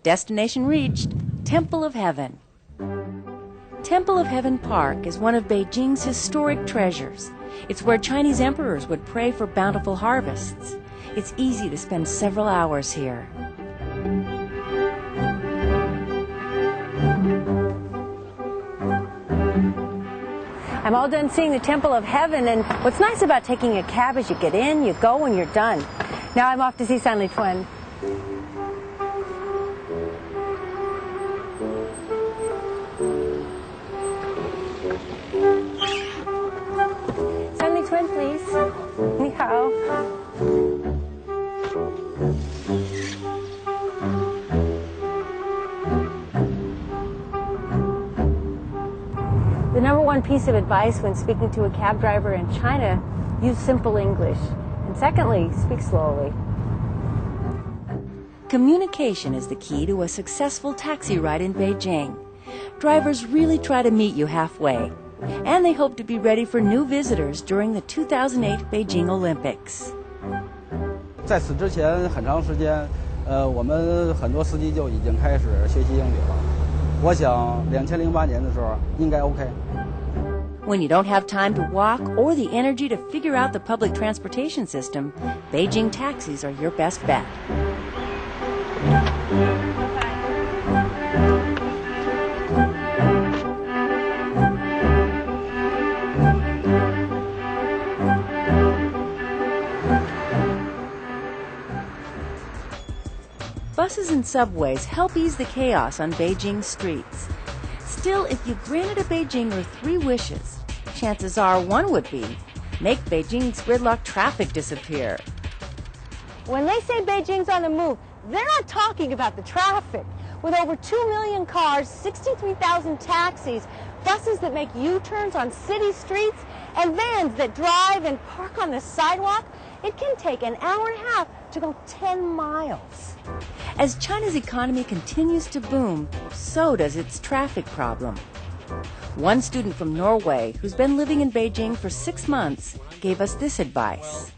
Destination reached, Temple of Heaven. Temple of Heaven Park is one of Beijing's historic treasures. It's where Chinese emperors would pray for bountiful harvests. It's easy to spend several hours here. I'm all done seeing the Temple of Heaven, and what's nice about taking a cab is you get in, you go, and you're done. Now I'm off to see Sanli Twin. Sanli Twin, please. Ni hao. The number one piece of advice when speaking to a cab driver in China, use simple English. And secondly, speak slowly. Communication is the key to a successful taxi ride in Beijing. Drivers really try to meet you halfway, and they hope to be ready for new visitors during the 2008 Beijing Olympics. 在此之前很长时间，我们很多司机就已经开始学习英语了。我想2008年的时候应该 OK。 When you don't have time to walk or the energy to figure out the public transportation system, Beijing taxis are your best bet. Buses and subways help ease the chaos on Beijing's streets. Still, if you granted a Beijinger 3 wishes, chances are one would be, make Beijing's gridlock traffic disappear. When they say Beijing's on the move, they're not talking about the traffic. With over 2 million cars, 63,000 taxis, buses that make U-turns on city streets, and vans that drive and park on the sidewalk, it can take an hour and a half to go 10 miles. As China's economy continues to boom, so does its traffic problem. One student from Norway, who's been living in Beijing for 6 months, gave us this advice.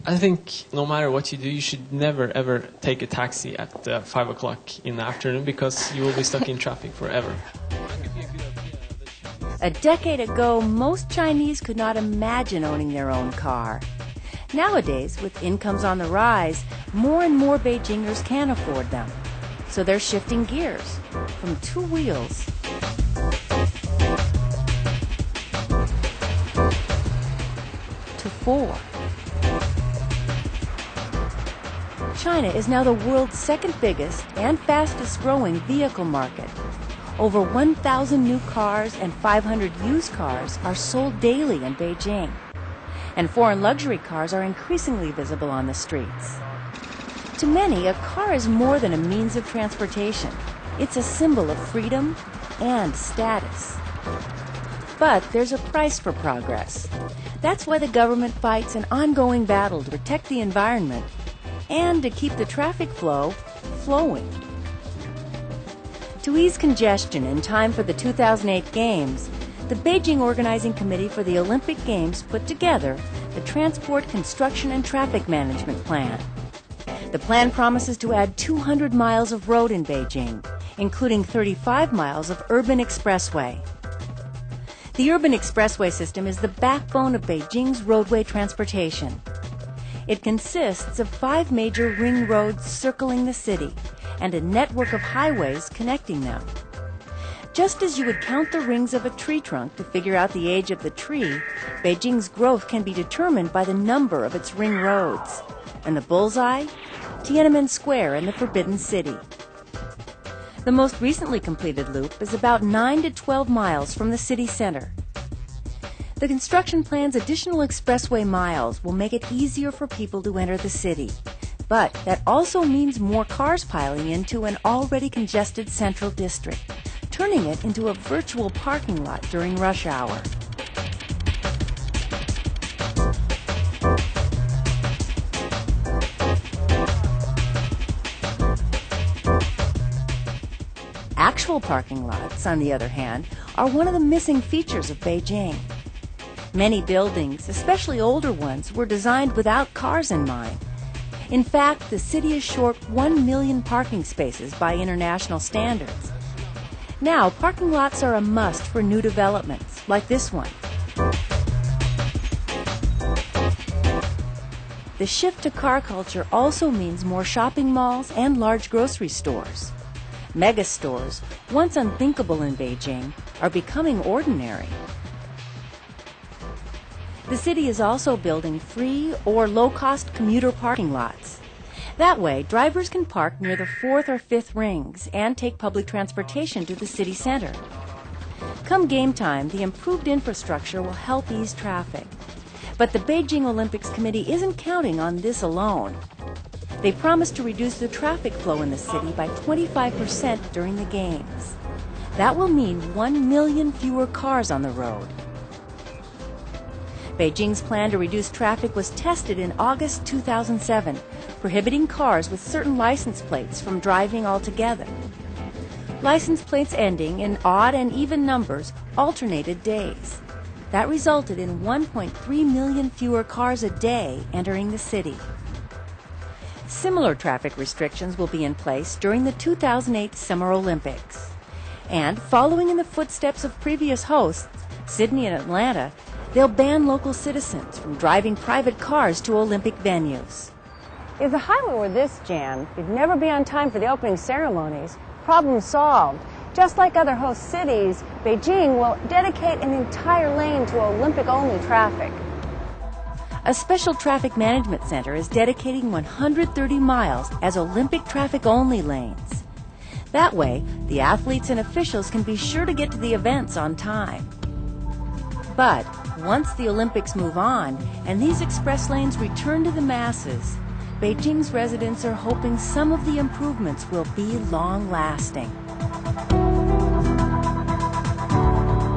I think no matter what you do, you should never ever take a taxi at 5 o'clock in the afternoon because you will be stuck in traffic forever. A decade ago, most Chinese could not imagine owning their own car. Nowadays, with incomes on the rise, more and more Beijingers can afford them. So they're shifting gears from 2 wheels to 4. China is now the world's second biggest and fastest growing vehicle market. Over 1,000 new cars and 500 used cars are sold daily in Beijing. And foreign luxury cars are increasingly visible on the streets. To many, a car is more than a means of transportation. It's a symbol of freedom and status. But there's a price for progress. That's why the government fights an ongoing battle to protect the environment and to keep the traffic flow flowing. To ease congestion in time for the 2008 Games, the Beijing Organizing Committee for the Olympic Games put together the Transport, Construction and Traffic Management Plan. The plan promises to add 200 miles of road in Beijing, including 35 miles of urban expressway. The urban expressway system is the backbone of Beijing's roadway transportation. It consists of 5 major ring roads circling the city and a network of highways connecting them. Just as you would count the rings of a tree trunk to figure out the age of the tree, Beijing's growth can be determined by the number of its ring roads. And the bullseye? Tiananmen Square in the Forbidden City. The most recently completed loop is about 9 to 12 miles from the city center. The construction plan's additional expressway miles will make it easier for people to enter the city. But that also means more cars piling into an already congested central district, turning it into a virtual parking lot during rush hour. Actual parking lots, on the other hand, are one of the missing features of Beijing. Many buildings, especially older ones, were designed without cars in mind. In fact, the city is short 1 million parking spaces by international standards. Now, parking lots are a must for new developments, like this one. The shift to car culture also means more shopping malls and large grocery stores. Mega stores, once unthinkable in Beijing, are becoming ordinary. The city is also building free or low-cost commuter parking lots. That way, drivers can park near the 4th or 5th rings and take public transportation to the city center. Come game time, the improved infrastructure will help ease traffic. But the Beijing Olympics Committee isn't counting on this alone. They promised to reduce the traffic flow in the city by 25% during the Games. That will mean 1 million fewer cars on the road. Beijing's plan to reduce traffic was tested in August 2007, prohibiting cars with certain license plates from driving altogether. License plates ending in odd and even numbers alternated days. That resulted in 1.3 million fewer cars a day entering the city. Similar traffic restrictions will be in place during the 2008 Summer Olympics. And following in the footsteps of previous hosts, Sydney and Atlanta, they'll ban local citizens from driving private cars to Olympic venues. If the highway were this jammed, you'd never be on time for the opening ceremonies. Problem solved. Just like other host cities, Beijing will dedicate an entire lane to Olympic-only traffic. A special traffic management center is dedicating 130 miles as Olympic traffic-only lanes. That way, the athletes and officials can be sure to get to the events on time. But once the Olympics move on and these express lanes return to the masses, Beijing's residents are hoping some of the improvements will be long-lasting.